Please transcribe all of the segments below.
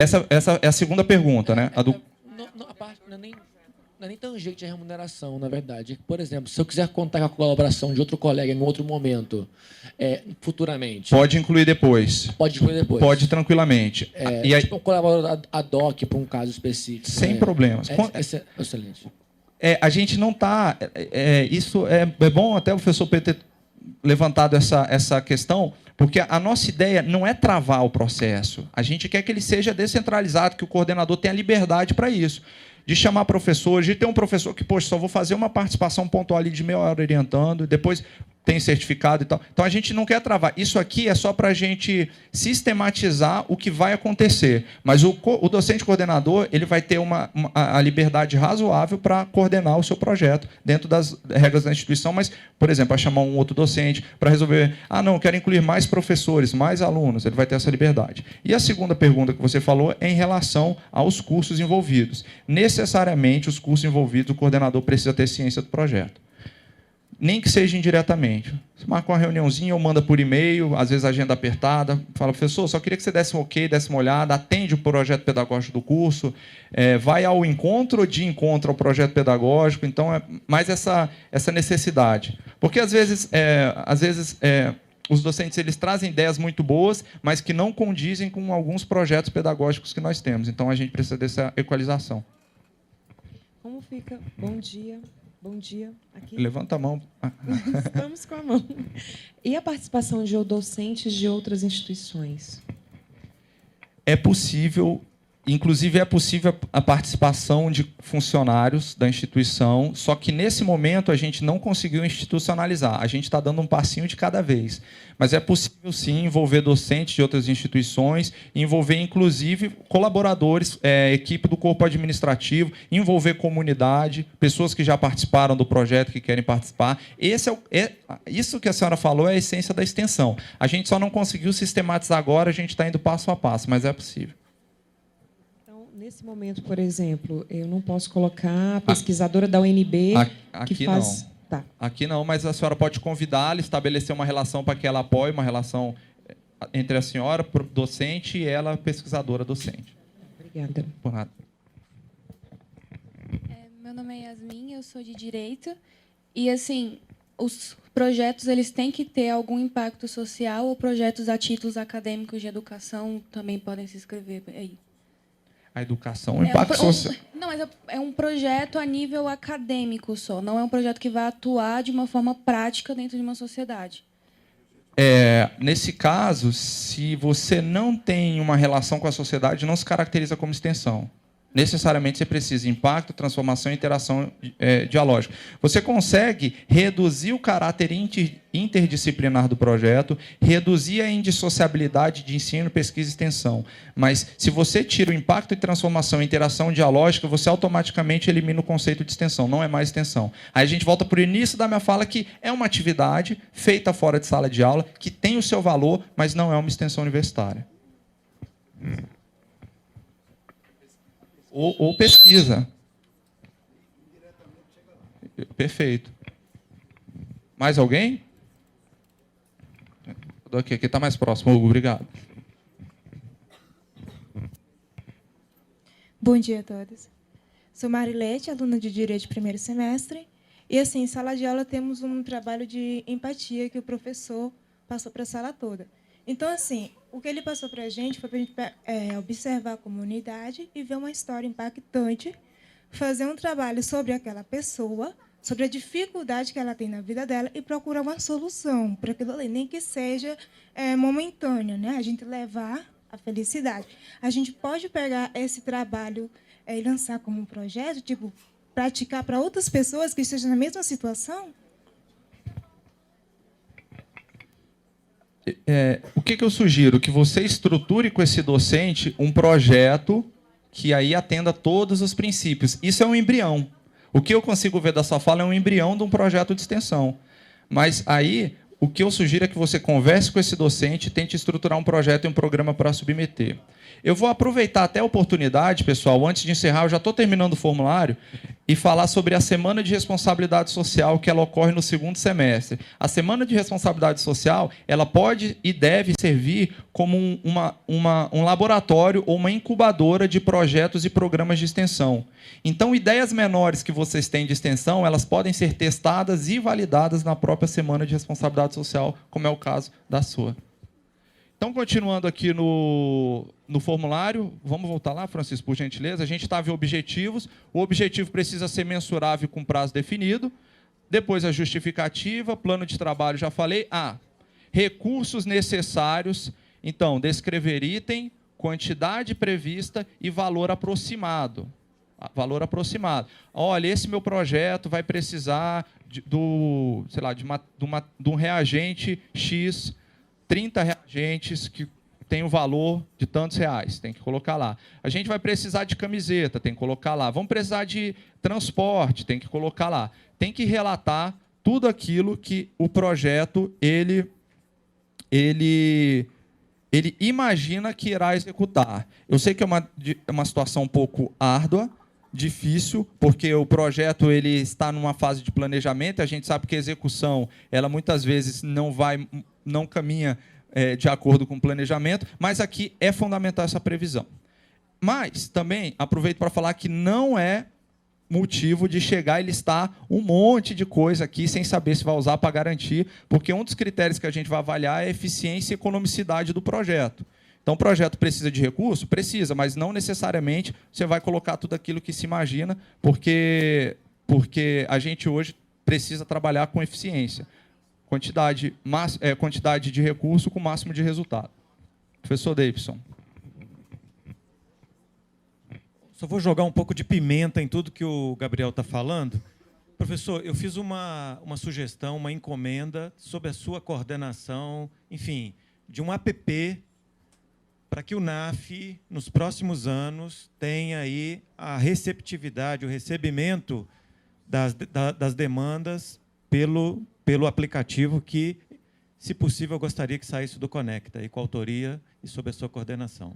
Essa é a segunda pergunta, né? A parte não é nem tangente à remuneração, na verdade. Por exemplo, se eu quiser contar com a colaboração de outro colega em outro momento, futuramente... Pode incluir depois. Pode incluir depois. Pode tranquilamente. E aí, tipo um colaborador ad hoc para um caso específico. Sem problemas. Excelente. A gente não está... isso é bom até o professor Pedro ter levantado essa questão, porque a nossa ideia não é travar o processo. A gente quer que ele seja descentralizado, que o coordenador tenha liberdade para isso. De chamar professores, de ter um professor que, poxa, só vou fazer uma participação pontual ali de meia hora orientando, depois tem certificado e tal. Então, a gente não quer travar. Isso aqui é só para a gente sistematizar o que vai acontecer. Mas o docente coordenador ele vai ter a liberdade razoável para coordenar o seu projeto dentro das regras da instituição, mas, por exemplo, para chamar um outro docente, para resolver, não, quero incluir mais professores, mais alunos, ele vai ter essa liberdade. E a segunda pergunta que você falou é em relação aos cursos envolvidos. Necessariamente, os cursos envolvidos, o coordenador precisa ter ciência do projeto. Nem que seja indiretamente. Você marca uma reuniãozinha ou manda por e-mail, às vezes agenda apertada, fala, professor, só queria que você desse um ok, desse uma olhada, atende o projeto pedagógico do curso, vai ao encontro ou de encontro ao projeto pedagógico, então é mais essa necessidade. Porque, às vezes os docentes eles trazem ideias muito boas, mas que não condizem com alguns projetos pedagógicos que nós temos. Então, a gente precisa dessa equalização. Como fica? Bom dia. Bom dia. Aqui. Levanta a mão. Estamos com a mão. E a participação de docentes de outras instituições? É possível, inclusive é possível a participação de funcionários da instituição, só que nesse momento a gente não conseguiu institucionalizar. A gente está dando um passinho de cada vez. Mas é possível, sim, envolver docentes de outras instituições, envolver, inclusive, colaboradores, equipe do corpo administrativo, envolver comunidade, pessoas que já participaram do projeto, que querem participar. Isso que a senhora falou é a essência da extensão. A gente só não conseguiu sistematizar agora, a gente está indo passo a passo, mas é possível. Nesse momento, por exemplo, eu não posso colocar a pesquisadora da UNB que faz... Não. Tá. Aqui não, mas a senhora pode convidá-la, estabelecer uma relação para que ela apoie, uma relação entre a senhora, docente, e ela, pesquisadora docente. Obrigada. Por nada. Meu nome é Yasmin, eu sou de Direito. E, assim, os projetos eles têm que ter algum impacto social ou projetos a títulos acadêmicos de educação também podem se inscrever aí? A educação, o impacto social. Não, mas é um projeto a nível acadêmico só. Não é um projeto que vai atuar de uma forma prática dentro de uma sociedade. Nesse caso, se você não tem uma relação com a sociedade, não se caracteriza como extensão. Necessariamente você precisa de impacto, transformação e interação dialógica. Você consegue reduzir o caráter interdisciplinar do projeto, reduzir a indissociabilidade de ensino, pesquisa e extensão. Mas, se você tira o impacto e transformação e interação dialógica, você automaticamente elimina o conceito de extensão. Não é mais extensão. Aí a gente volta para o início da minha fala, que é uma atividade feita fora de sala de aula, que tem o seu valor, mas não é uma extensão universitária. Ou pesquisa. Perfeito. Mais alguém? Aqui está mais próximo. Hugo, obrigado. Bom dia a todos. Sou Marilete, aluna de Direito de primeiro semestre. E, assim, em sala de aula temos um trabalho de empatia que o professor passou para a sala toda. Então, assim, o que ele passou para a gente foi para a gente observar a comunidade e ver uma história impactante, fazer um trabalho sobre aquela pessoa, sobre a dificuldade que ela tem na vida dela e procurar uma solução para aquilo ali, nem que seja momentâneo, né? A gente levar a felicidade. A gente pode pegar esse trabalho e lançar como um projeto, tipo, praticar para outras pessoas que estejam na mesma situação? O que eu sugiro? Que você estruture com esse docente um projeto que aí atenda todos os princípios. Isso é um embrião. O que eu consigo ver da sua fala é um embrião de um projeto de extensão. Mas aí, o que eu sugiro é que você converse com esse docente e tente estruturar um projeto e um programa para submeter. Eu vou aproveitar até a oportunidade, pessoal, antes de encerrar, eu já estou terminando o formulário, e falar sobre a Semana de Responsabilidade Social, que ela ocorre no segundo semestre. A Semana de Responsabilidade Social, ela pode e deve servir como um laboratório ou uma incubadora de projetos e programas de extensão. Então, ideias menores que vocês têm de extensão, elas podem ser testadas e validadas na própria Semana de Responsabilidade Social, como é o caso da sua. Então, continuando aqui no formulário, vamos voltar lá, Francisco, por gentileza. A gente estava em objetivos. O objetivo precisa ser mensurável com prazo definido. Depois, a justificativa, plano de trabalho, já falei. Recursos necessários. Então, descrever item, quantidade prevista e valor aproximado. Valor aproximado. Olha, esse meu projeto vai precisar de um reagente X, 30 reagentes que tem o valor de tantos reais, tem que colocar lá. A gente vai precisar de camiseta, tem que colocar lá. Vamos precisar de transporte, tem que colocar lá. Tem que relatar tudo aquilo que o projeto ele imagina que irá executar. Eu sei que é uma situação um pouco árdua, difícil, porque o projeto ele está numa fase de planejamento, a gente sabe que a execução ela muitas vezes não caminha de acordo com o planejamento, mas aqui é fundamental essa previsão. Mas também aproveito para falar que não é motivo de chegar e listar um monte de coisa aqui sem saber se vai usar para garantir, porque um dos critérios que a gente vai avaliar é a eficiência e economicidade do projeto. Então, o projeto precisa de recurso? Precisa, mas não necessariamente você vai colocar tudo aquilo que se imagina, porque a gente hoje precisa trabalhar com eficiência. Quantidade de recurso com máximo de resultado. Professor Davidson. Só vou jogar um pouco de pimenta em tudo que o Gabriel está falando. Professor, eu fiz uma sugestão, uma encomenda sobre a sua coordenação, enfim, de um app para que o NAF, nos próximos anos, tenha aí a receptividade, o recebimento das demandas pelo aplicativo que, se possível, eu gostaria que saísse do Conecta, e com a autoria e sob a sua coordenação.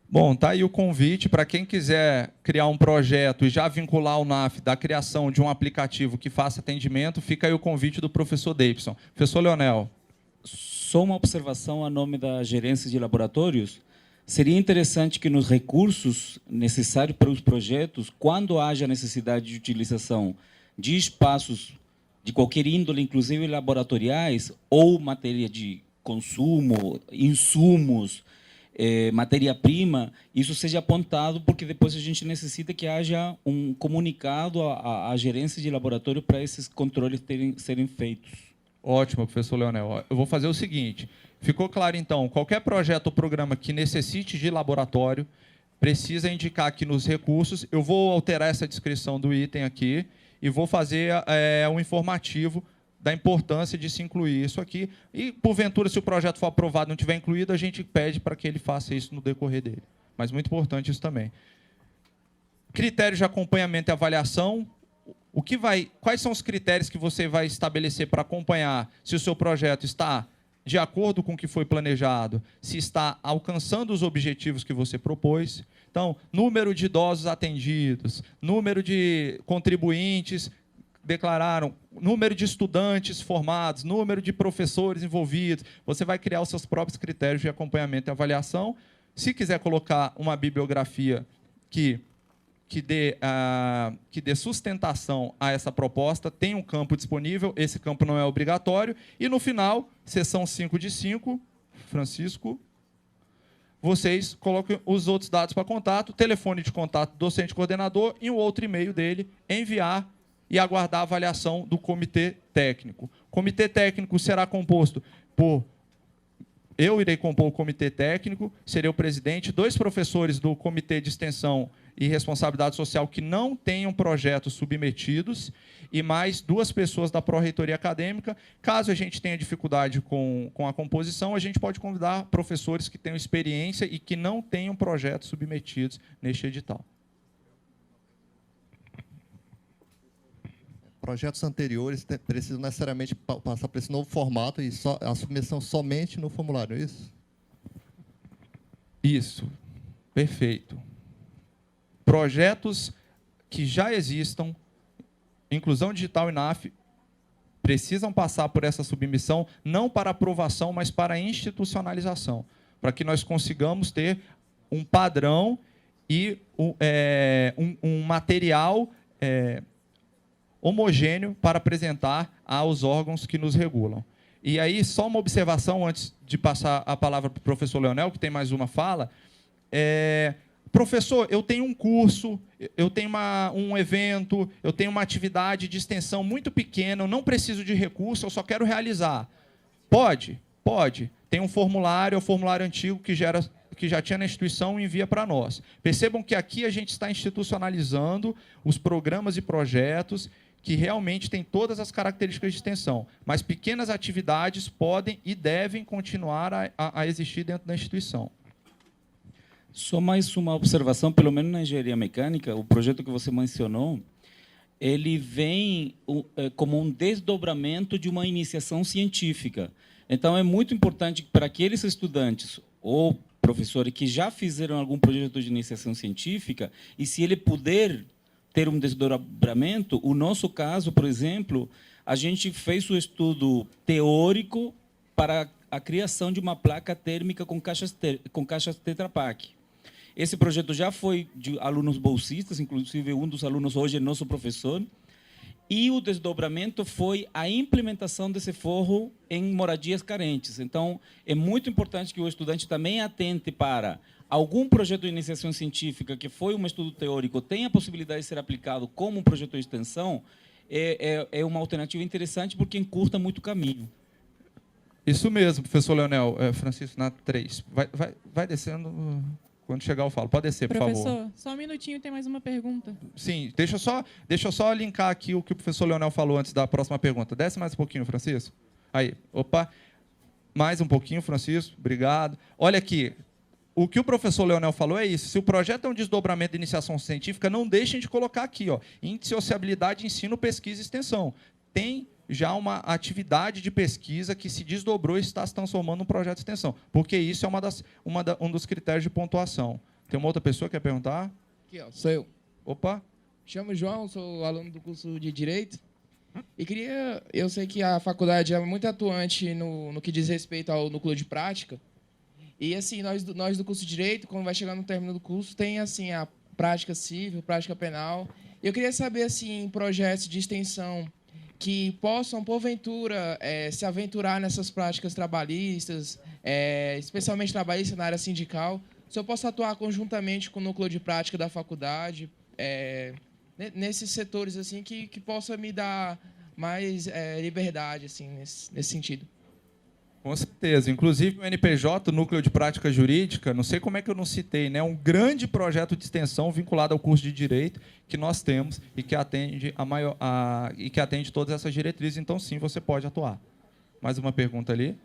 Bom, tá aí o convite para quem quiser criar um projeto e já vincular o NAF da criação de um aplicativo que faça atendimento, fica aí o convite do professor Davidson. Professor Leonel. Só uma observação a nome da gerência de laboratórios. Seria interessante que nos recursos necessários para os projetos, quando haja necessidade de utilização de espaços de qualquer índole, inclusive laboratoriais, ou matéria de consumo, insumos, matéria-prima, isso seja apontado, porque depois a gente necessita que haja um comunicado à gerência de laboratório para esses controles serem feitos. Ótimo, professor Leonel. Eu vou fazer o seguinte. Ficou claro, então, qualquer projeto ou programa que necessite de laboratório precisa indicar aqui nos recursos. Eu vou alterar essa descrição do item aqui e vou fazer um informativo da importância de se incluir isso aqui. E, porventura, se o projeto for aprovado e não tiver incluído, a gente pede para que ele faça isso no decorrer dele. Mas muito importante isso também. Critérios de acompanhamento e avaliação. Quais são os critérios que você vai estabelecer para acompanhar se o seu projeto está de acordo com o que foi planejado, se está alcançando os objetivos que você propôs? Então, número de idosos atendidos, número de contribuintes declararam, número de estudantes formados, número de professores envolvidos. Você vai criar os seus próprios critérios de acompanhamento e avaliação. Se quiser colocar uma bibliografia que dê sustentação a essa proposta, tem um campo disponível, esse campo não é obrigatório, e no final, seção 5 de 5, Francisco, vocês colocam os outros dados para contato, telefone de contato do docente coordenador e um outro e-mail dele, enviar e aguardar a avaliação do comitê técnico. O comitê técnico será composto por... Eu irei compor o comitê técnico, serei o presidente, 2 professores do comitê de extensão e responsabilidade social que não tenham projetos submetidos e mais 2 pessoas da pró-reitoria acadêmica. Caso a gente tenha dificuldade com a composição, a gente pode convidar professores que tenham experiência e que não tenham projetos submetidos neste edital. Projetos anteriores precisam necessariamente passar por esse novo formato e a submissão somente no formulário, é isso? Isso, perfeito. Projetos que já existam, Inclusão Digital e NAF, precisam passar por essa submissão, não para aprovação, mas para institucionalização, para que nós consigamos ter um padrão e um material homogêneo para apresentar aos órgãos que nos regulam. E aí, só uma observação antes de passar a palavra para o professor Leonel, que tem mais uma fala. Professor, eu tenho um curso, eu tenho um evento, eu tenho uma atividade de extensão muito pequena, eu não preciso de recurso, eu só quero realizar. Pode? Pode. Tem um formulário, é o formulário antigo que já tinha na instituição e envia para nós. Percebam que aqui a gente está institucionalizando os programas e projetos que realmente têm todas as características de extensão, mas pequenas atividades podem e devem continuar a existir dentro da instituição. Só mais uma observação, pelo menos na engenharia mecânica, o projeto que você mencionou, ele vem como um desdobramento de uma iniciação científica. Então, é muito importante para aqueles estudantes ou professores que já fizeram algum projeto de iniciação científica, e se ele puder ter um desdobramento, o nosso caso, por exemplo, a gente fez o estudo teórico para a criação de uma placa térmica com caixas Tetra Pak. Esse projeto já foi de alunos bolsistas, inclusive um dos alunos hoje é nosso professor, e o desdobramento foi a implementação desse forro em moradias carentes. Então, é muito importante que o estudante também atente para algum projeto de iniciação científica que foi um estudo teórico, tenha a possibilidade de ser aplicado como um projeto de extensão, é uma alternativa interessante porque encurta muito o caminho. Isso mesmo, professor Leonel. Francisco, na 3. Vai descendo, quando chegar eu falo. Pode descer, por favor. Professor, só um minutinho, tem mais uma pergunta. Sim, deixa eu só linkar aqui o que o professor Leonel falou antes da próxima pergunta. Desce mais um pouquinho, Francisco. Aí, opa. Mais um pouquinho, Francisco. Obrigado. Olha aqui. O que o professor Leonel falou é isso. Se o projeto é um desdobramento de iniciação científica, não deixem de colocar aqui, ó, índice de sociabilidade, ensino, pesquisa e extensão. Tem já uma atividade de pesquisa que se desdobrou e está se transformando num projeto de extensão, porque isso é um dos critérios de pontuação. Tem uma outra pessoa que quer perguntar? Aqui, ó, sou eu. Opa. Chamo João, sou aluno do curso de Direito. E eu sei que a faculdade é muito atuante no que diz respeito ao núcleo de prática. E, assim, nós do curso de Direito, quando vai chegando no término do curso, tem, assim, a prática civil, prática penal. Eu queria saber, assim, projetos de extensão que possam, porventura, se aventurar nessas práticas trabalhistas, especialmente trabalhistas na área sindical, se eu posso atuar conjuntamente com o núcleo de prática da faculdade, nesses setores, assim, que possa me dar mais liberdade, assim, nesse sentido. Com certeza. Inclusive, o NPJ, o Núcleo de Prática Jurídica, não sei como é que eu não citei, né? Um grande projeto de extensão vinculado ao curso de Direito que nós temos e que atende que atende todas essas diretrizes. Então, sim, você pode atuar. Mais uma pergunta ali.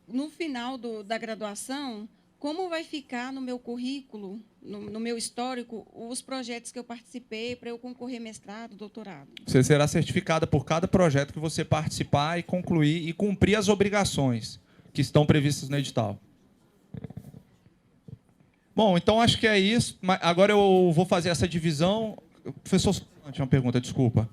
No final da graduação, como vai ficar no meu currículo, no meu histórico, os projetos que eu participei para eu concorrer mestrado, doutorado? Você será certificada por cada projeto que você participar e concluir e cumprir as obrigações que estão previstas no edital. Bom, então acho que é isso. Agora eu vou fazer essa divisão. Professor, tinha uma pergunta, desculpa.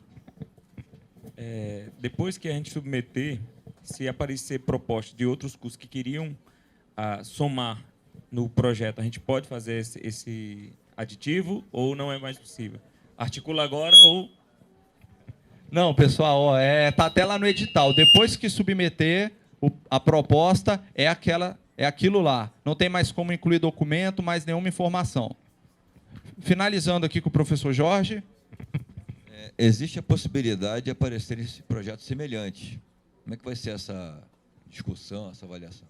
Depois que a gente submeter, se aparecer propostas de outros cursos que queriam somar no projeto, a gente pode fazer esse aditivo ou não é mais possível? Articula agora ou... Não, pessoal, tá até lá no edital. Depois que submeter, a proposta é aquilo lá. Não tem mais como incluir documento, mais nenhuma informação. Finalizando aqui com o professor Jorge. Existe a possibilidade de aparecerem projetos semelhantes. Como é que vai ser essa discussão, essa avaliação?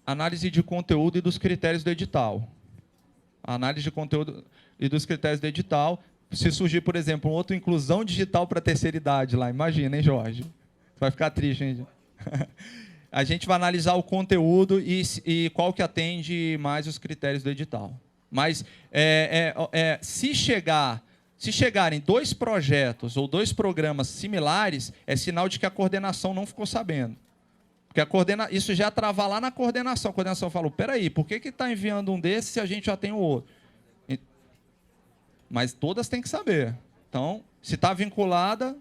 Análise de conteúdo e dos critérios do edital. Análise de conteúdo e dos critérios do edital. Se surgir, por exemplo, outra inclusão digital para a terceira idade lá, imagina, hein, Jorge? Vai ficar triste, hein? A gente vai analisar o conteúdo e qual que atende mais os critérios do edital. Mas se chegarem 2 projetos ou 2 programas similares, é sinal de que a coordenação não ficou sabendo. Porque isso já travar lá na coordenação. A coordenação falou, peraí, por que está enviando um desses se a gente já tem o outro? Mas todas têm que saber. Então, se está vinculada,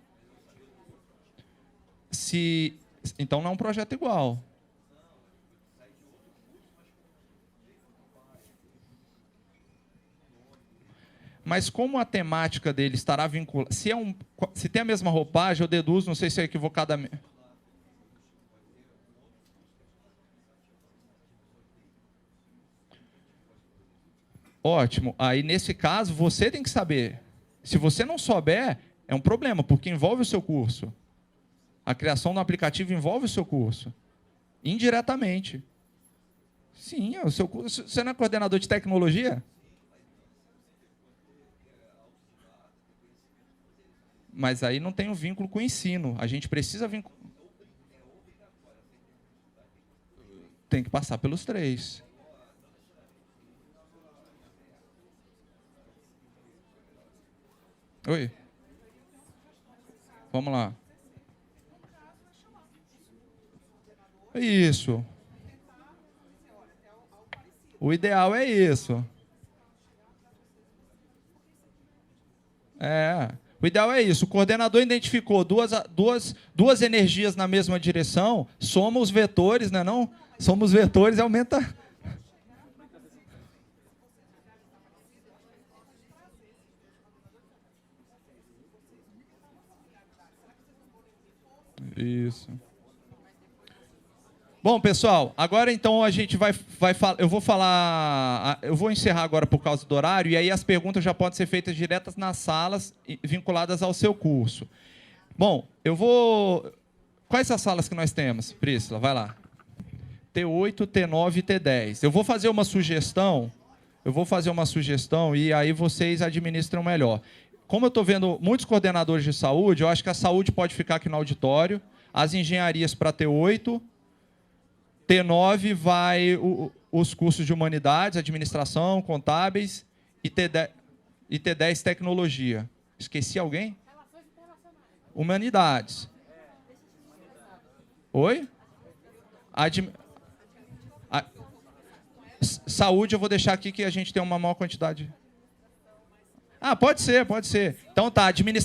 então não é um projeto igual. Mas como a temática dele estará vinculada... Se tem a mesma roupagem, eu deduzo, não sei se é equivocadamente... Ótimo. Aí, nesse caso, você tem que saber. Se você não souber, é um problema, porque envolve o seu curso. A criação do aplicativo envolve o seu curso. Indiretamente. Sim, o seu curso. Você não é coordenador de tecnologia? Mas aí não tem um vínculo com o ensino. A gente precisa vincular. Tem que passar pelos 3. Oi. Vamos lá. Isso. O ideal é isso. O ideal é isso. O coordenador identificou duas energias na mesma direção, soma os vetores, né, não? Soma os vetores e aumenta... Isso. Bom, pessoal, agora então a gente vai falar. Eu vou encerrar agora por causa do horário, e aí as perguntas já podem ser feitas diretas nas salas vinculadas ao seu curso. Bom, quais são as salas que nós temos, Priscila? Vai lá. T8, T9 e T10. Eu vou fazer uma sugestão e aí vocês administram melhor. Como eu estou vendo muitos coordenadores de saúde, eu acho que a saúde pode ficar aqui no auditório, as engenharias para T8, T9 vai os cursos de humanidades, administração, contábeis, e T10 tecnologia. Esqueci alguém? Humanidades. Oi? Saúde eu vou deixar aqui que a gente tem uma maior quantidade. Pode ser. Então tá, administração.